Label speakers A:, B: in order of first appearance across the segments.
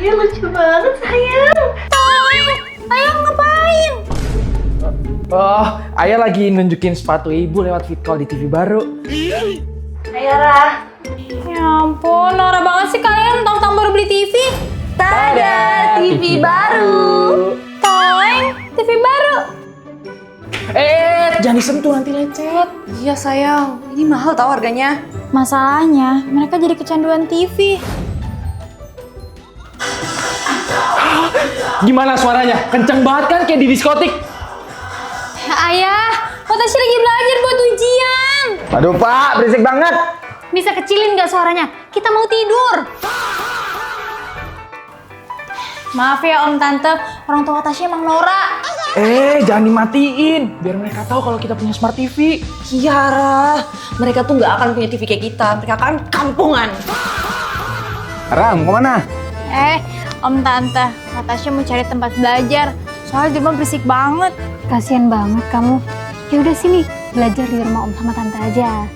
A: Ih, lucu banget sayang.
B: Ayah ngapain?
C: Oh, Ayah lagi nunjukin sepatu ibu lewat fit call di TV baru.
A: Ayo Ra.
B: Ya ampun, norak banget sih kalian tentang baru beli TV.
A: Tada, TV baru.
B: Toeng, TV baru.
C: Jangan disentuh nanti lecet.
D: Iya sayang, ini mahal tau harganya.
B: Masalahnya, mereka jadi kecanduan TV.
C: Gimana suaranya? Kenceng banget kan kayak di diskotik?
B: Ayah, Watashi lagi belajar buat ujian.
C: Aduh Pak, berisik banget.
B: Bisa kecilin gak suaranya? Kita mau tidur. Maaf ya Om Tante, orang tua Watashi emang norak.
C: Jangan dimatiin. Biar mereka tahu kalau kita punya smart TV.
D: Kiara, mereka tuh nggak akan punya TV kayak kita. Mereka kan kampungan.
C: Ram, kemana?
B: Om Tante, Watashi mau cari tempat belajar. Soalnya di rumah berisik banget. Kasian banget kamu. Ya udah sini, belajar di rumah Om sama Tante aja.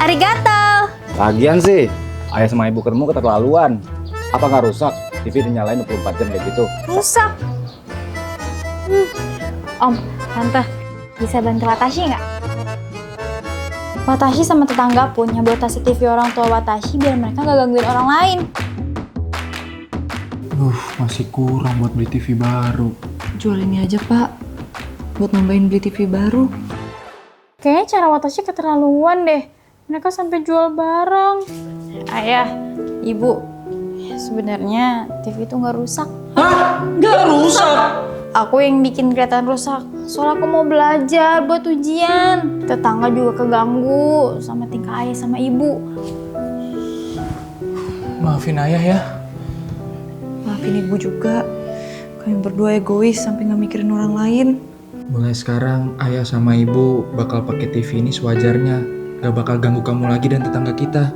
B: Arigato.
E: Lagian sih, ayah sama ibu ketemu keterlaluan. Apa nggak rusak? TV dinyalain 24 jam kayak gitu.
B: Rusak. Om, Tante, bisa bantu Watashi nggak? Watashi sama tetangga pun nyabotase TV orang tua Watashi biar mereka nggak gangguin orang lain.
C: Masih kurang buat beli TV baru.
D: Jual ini aja Pak, buat nambahin beli TV baru.
B: Kayaknya cara Watashi keterlaluan deh. Mereka sampai jual barang. Ayah, Ibu, sebenarnya TV itu nggak rusak.
C: Hah? Nggak rusak?
B: Aku yang bikin kelihatan rusak. Soalnya aku mau belajar buat ujian. Tetangga juga keganggu sama tingkah ayah sama ibu.
C: Maafin Ayah ya.
D: Maafin ibu juga. Kalian berdua egois sampai nggak mikirin orang lain.
C: Mulai sekarang Ayah sama Ibu bakal pakai TV ini sewajarnya. Gak bakal ganggu kamu lagi dan tetangga kita.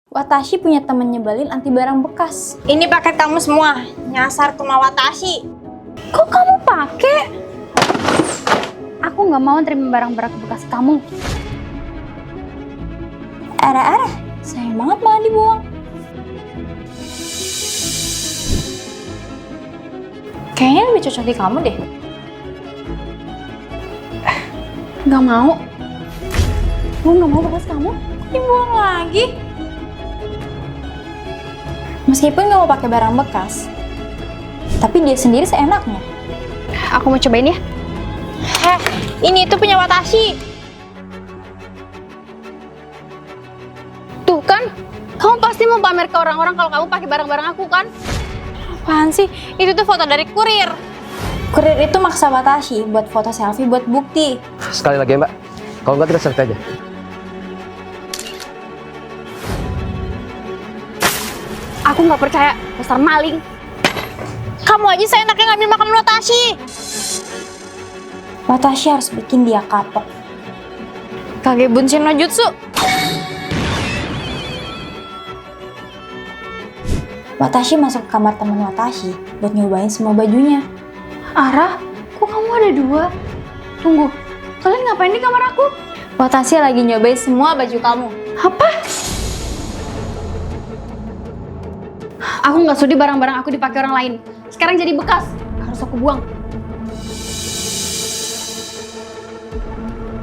B: Watashi punya temen nyebelin anti barang bekas. Ini paket kamu semua. Nyasar ke rumah Watashi. Kok kamu pakai? Aku nggak mau terima barang-barang bekas kamu. Arah-arah, sayang banget malah dibuang. Kayaknya lebih cocok di kamu deh. Nggak mau. Gue nggak mau bekas kamu. Kok dibuang lagi? Meskipun nggak mau pakai barang bekas, tapi dia sendiri seenaknya. Aku mau cobain ya. Ini tuh punya Watashi. Tuh kan, kamu pasti mau pamer ke orang-orang kalau kamu pakai barang-barang aku kan? Apaan sih? Itu tuh foto dari kurir. Kurir itu maksa Watashi buat foto selfie buat bukti.
E: Sekali lagi ya Mbak, kalau nggak kita selfie aja.
B: Aku nggak percaya, dasar maling. Kamu aja seenaknya ngambil makanan Watashi. Watashi harus bikin dia kapok. Kage Bunshin no Jutsu. Watashi masuk ke kamar teman Watashi buat nyobain semua bajunya. Ara, kok kamu ada dua? Tunggu, kalian ngapain di kamar aku? Watashi lagi nyobain semua baju kamu. Apa? Aku nggak sudi barang-barang aku dipakai orang lain. Sekarang jadi bekas, harus aku buang.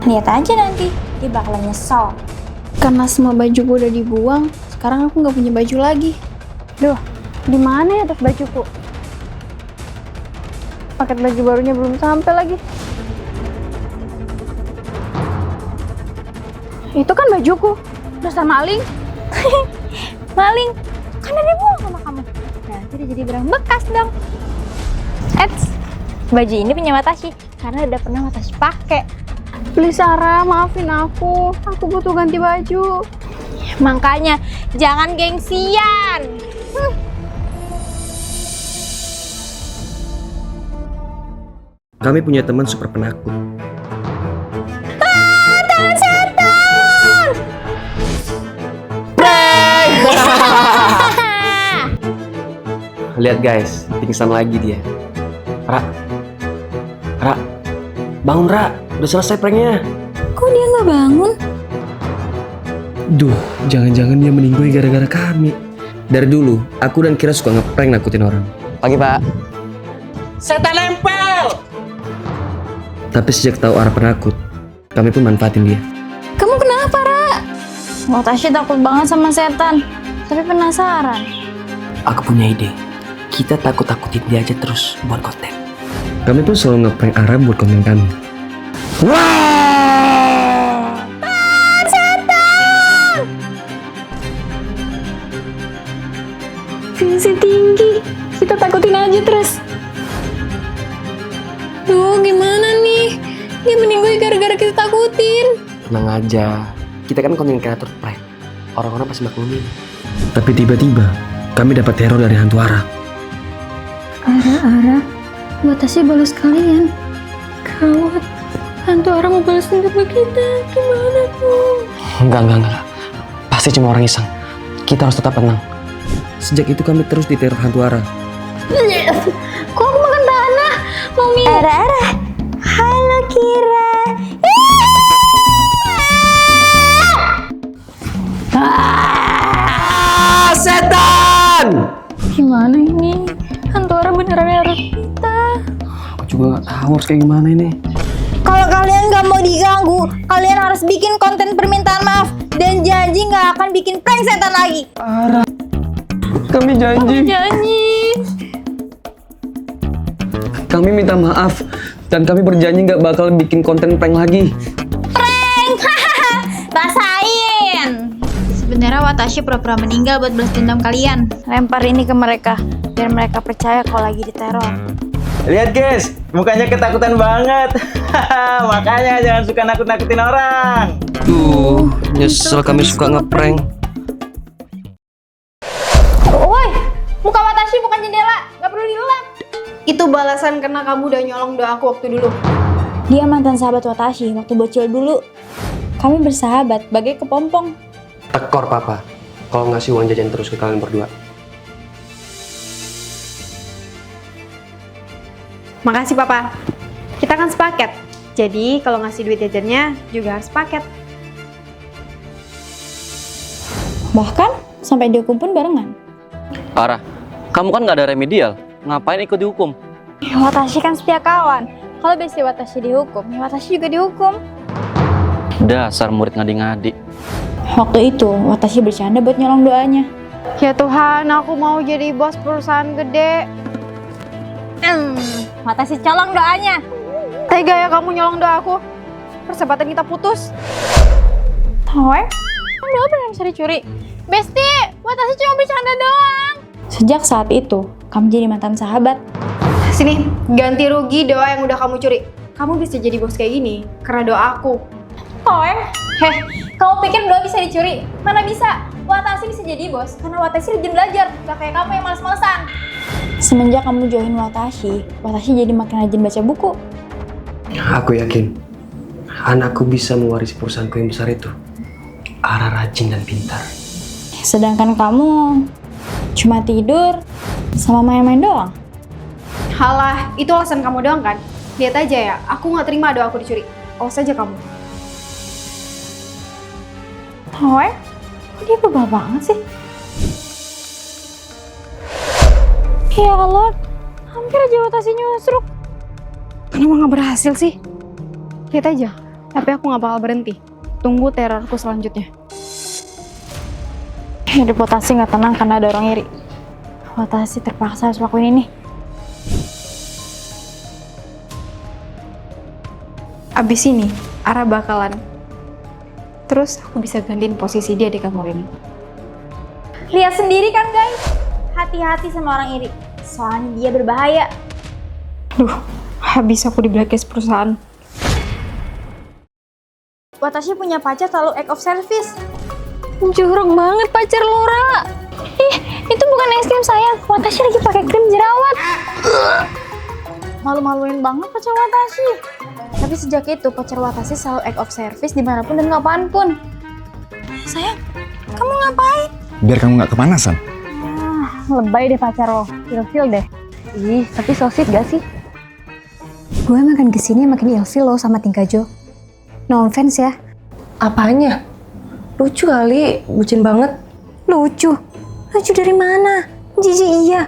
B: Lihat aja nanti, dia bakalan nyesel. Karena semua baju gue udah dibuang, sekarang aku nggak punya baju lagi. Duh, di mana ya tas bajuku? Paket baju barunya belum sampai lagi. Itu kan bajuku, dasar maling. Maling. Karena dia buang sama kamu. Berarti dia jadi barang bekas dong. Baju ini punya Watashi karena udah pernah Watashi pakai. Please Sarah, maafin aku. Aku butuh ganti baju. Makanya jangan gengsian.
F: Kami punya teman super penakut.
B: Tangan setan!
F: Lihat guys, pingsan lagi dia. Ra, bangun Ra, udah selesai pranknya.
B: Kok dia nggak bangun?
F: Duh, jangan-jangan dia meninggoy gara-gara kami. Dari dulu, aku dan Kira suka ngeprank nakutin orang.
G: Pagi, Pak.
H: Setan nempel.
F: Tapi sejak tahu Ara penakut, kami pun manfaatin dia.
B: Kamu kenapa, Ra? Watashi takut banget sama setan, tapi penasaran.
F: Aku punya ide. Kita takut-takutin dia aja terus buat konten. Kami pun selalu ngeprank Ara buat konten kami.
B: Visi tinggi, kita takutin aja terus. Duh, gimana nih? Dia meninggoy gara-gara kita takutin.
F: Tenang aja, kita kan konten kreator prank. Orang-orang pasti maklumin. Tapi tiba-tiba, kami dapat teror dari hantu Ara.
B: Ara, Watashi balas kalian. Gawat, hantu Ara mau balas dendam ke kita. Gimana tuh?
F: Enggak. Pasti cuma orang iseng. Kita harus tetap tenang. Sejak itu kami terus diteror hantu Ara.
B: Kok aku makan tanah? Mami. Ara. Halo Kira.
F: Setan!
B: Gimana ini? Hantu Ara beneran neror kita.
F: Aku juga nggak tahu harus kayak gimana ini.
B: Kalau kalian nggak mau diganggu, kalian harus bikin konten permintaan maaf dan janji nggak akan bikin prank setan lagi.
F: Kami janji. Kami minta maaf dan kami berjanji nggak bakal bikin konten prank lagi.
B: Rasain. Sebenarnya Watashi pura-pura meninggal buat balas dendam kalian. Lempar ini ke mereka biar mereka percaya kalau lagi diteror.
H: Lihat guys, mukanya ketakutan banget. Makanya jangan suka nakut-nakutin orang.
F: Tuh, nyesel kami suka ngeprank.
B: Woi, muka Watashi bukan jendela, nggak perlu dilap.
I: Itu balasan karena kamu udah nyolong doa aku waktu dulu.
B: Dia mantan sahabat Watashi waktu bocil dulu. Kami bersahabat bagai kepompong.
F: Tekor papa, kalau ngasih uang jajan terus ke kalian berdua.
I: Makasih papa. Kita kan sepaket. Jadi kalau ngasih duit jajannya juga harus paket.
B: Bahkan sampai dihukum pun barengan.
G: Ara, kamu kan nggak ada remedial. Ngapain ikut dihukum?
B: Watashi kan setia kawan. Kalau besti Watashi dihukum, Watashi juga dihukum.
G: Dasar murid ngadi-ngadi.
B: Waktu itu, Watashi bercanda buat nyolong doanya.
I: Ya Tuhan, aku mau jadi bos perusahaan gede.
B: Watashi colong doanya.
I: Tega ya kamu nyolong doa aku. Persahabatan kita putus.
B: Tahu doa beneran bisa dicuri. Besti, Watashi cuma bercanda doang. Sejak saat itu, kami jadi mantan sahabat.
I: Sini, ganti rugi doa yang udah kamu curi. Kamu bisa jadi bos kayak gini karena doa aku.
B: Heh, kamu pikir doa bisa dicuri? Mana bisa? Watashi bisa jadi bos karena Watashi rajin belajar, gak kayak kamu yang males-malesan. Semenjak kamu join Watashi jadi makin rajin baca buku.
F: Aku yakin anakku bisa mewarisi perusahaanku yang besar itu. Ara rajin dan pintar.
B: Sedangkan kamu cuma tidur sama main-main doang.
I: Halah, itu alasan kamu doang kan? Lihat aja ya, aku gak terima doa aku dicuri. Awas aja kamu.
B: Kok dia berubah banget sih? Ya Allah, hampir aja Watashi nyusruk.
I: Kenapa gak berhasil sih? Lihat aja, tapi aku gak bakal berhenti. Tunggu terorku selanjutnya.
B: Hidup Watashi gak tenang karena ada orang iri. Watashi terpaksa harus lakuin ini.
I: Abis ini, Ara bakalan. Terus aku bisa gantiin posisi dia di kantor ini.
B: Lihat sendiri kan guys, hati-hati sama orang iri. Soalnya dia berbahaya.
I: Duh, habis aku di blacklist perusahaan.
B: Watashi punya pacar selalu act of service. Jorok banget pacar Laura. Ih, itu bukan es krim sayang. Watashi lagi pakai krim jerawat. Malu-maluin banget pacar Watashi. Tapi sejak itu pacar Watashi selalu act of service dimanapun dan kapanpun. Sayang, kamu ngapain?
E: Biar kamu nggak kepanasan.
B: Lebay deh pacar lo, ilfil deh. Ih, tapi so sweet gak sih? Gue makin kesini makin ilfil lo sama tingkah Jo. No offense ya.
A: Apanya? Lucu kali, bucin banget.
B: Lucu? Lucu dari mana? Jijik iya.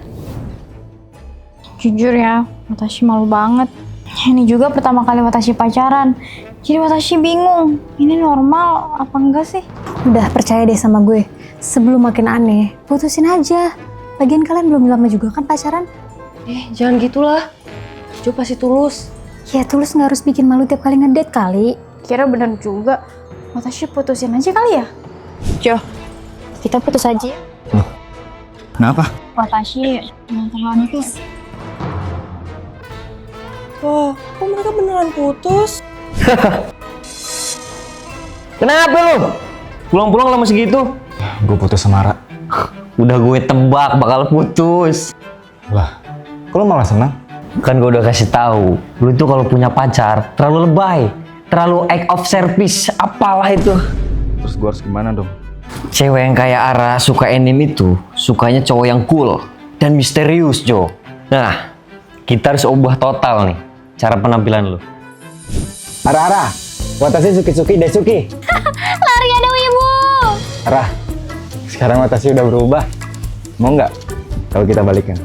B: Jujur ya, Watashi malu banget. Ini juga pertama kali Watashi pacaran. Jadi Watashi bingung, ini normal apa enggak sih? Udah percaya deh sama gue. Sebelum makin aneh, putusin aja. Lagian kalian belum lama juga kan pacaran?
A: Jangan gitulah. Jo pasti tulus.
B: Ya tulus nggak harus bikin malu tiap kali ngedate kali. Kira bener juga. Watashi putusin aja kali ya? Jo, kita putus aja.
C: Kenapa?
B: Watashi yang terlalu nipis.
A: Wah, kok mereka beneran putus?
H: Kenapa lu? Pulang-pulang lama segitu?
E: Gue putus sama Ra.
H: Udah gue tebak bakal putus.
E: Lah, kok lo malah senang?
H: Kan gue udah kasih tahu, lu tuh kalau punya pacar terlalu lebay, terlalu act of service, apalah itu.
E: Terus gue harus gimana dong?
H: Cewek yang kayak Ara suka anime itu, sukanya cowok yang cool dan misterius, Jo. Nah, kita harus ubah total nih cara penampilan lu.
E: Ara, Watashi Suki Desuki.
B: Lari ada wibu.
E: Ara, sekarang Watashi udah berubah. Mau nggak kalau kita balikan?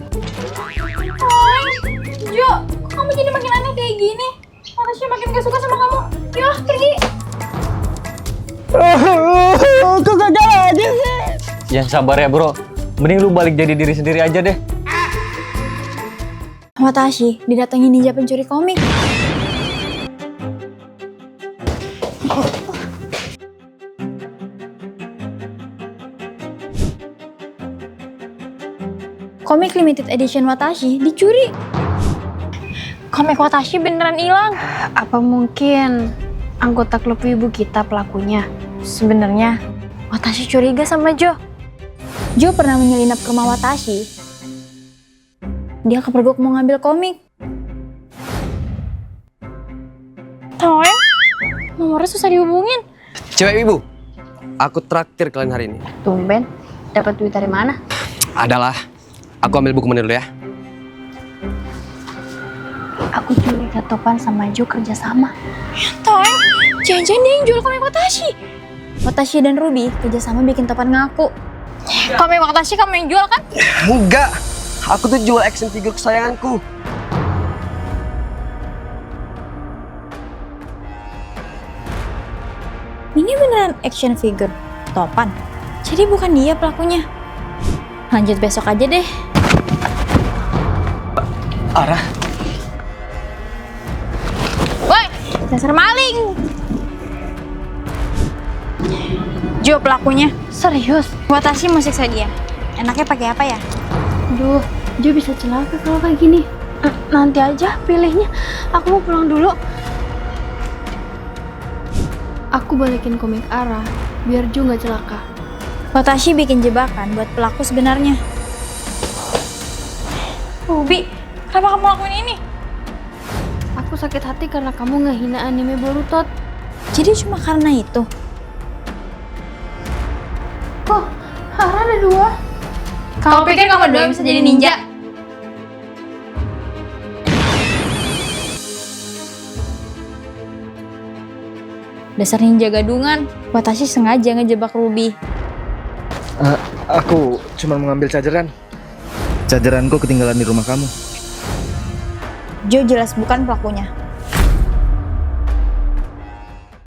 B: Jo, kok kamu jadi makin aneh kayak gini? Watashi makin gak suka sama kamu. Yuk, pergi.
H: Kok gagal aja sih? Yang sabar ya, bro. Mending lu balik jadi diri sendiri aja deh.
B: Watashi didatangi ninja pencuri komik. Komik limited edition Watashi dicuri. Komik Watashi beneran hilang. Apa mungkin anggota klub ibu kita pelakunya? Sebenarnya Watashi curiga sama Jo. Jo pernah menyelinap ke rumah Watashi. Dia kepergok mau ngambil komik. Toeng, nomornya susah dihubungin.
F: Cewek ibu, aku traktir kalian hari ini.
B: Tumben, dapat duit dari mana?
F: Adalah, aku ambil buku dulu ya.
B: Aku curiga Topan sama Jo kerja sama. Toeng, jangan-jangan dia yang jual komik Watashi. Watashi dan Ruby kerjasama bikin Topan ngaku. Komik Watashi kamu yang jual kan?
F: Enggak, aku tuh jual action figure kesayanganku.
B: Ini beneran action figure Topan. Jadi bukan dia pelakunya. Lanjut besok aja deh.
F: Ara,
B: Woi, dasar maling. Jo pelakunya. Serius? Watashi mau siksa dia. Enaknya pakai apa ya? Duh, Jo bisa celaka kalau kayak gini. Nanti aja pilihnya. Aku mau pulang dulu.
I: Aku balikin komik Ara biar Jo nggak celaka.
B: Watashi bikin jebakan buat pelaku sebenarnya. Ruby, kenapa kamu lakuin ini?
I: Aku sakit hati karena kamu ngehina anime Boruto.
B: Jadi cuma karena itu?
I: Kok Ara ada dua?
B: Kau pikir kamu berdua bisa jadi ninja? Dasar ninja gadungan. Watashi sengaja ngejebak Ruby.
C: Aku cuma mengambil chargeran. Chargeranku ketinggalan di rumah kamu.
B: Jo jelas bukan pelakunya.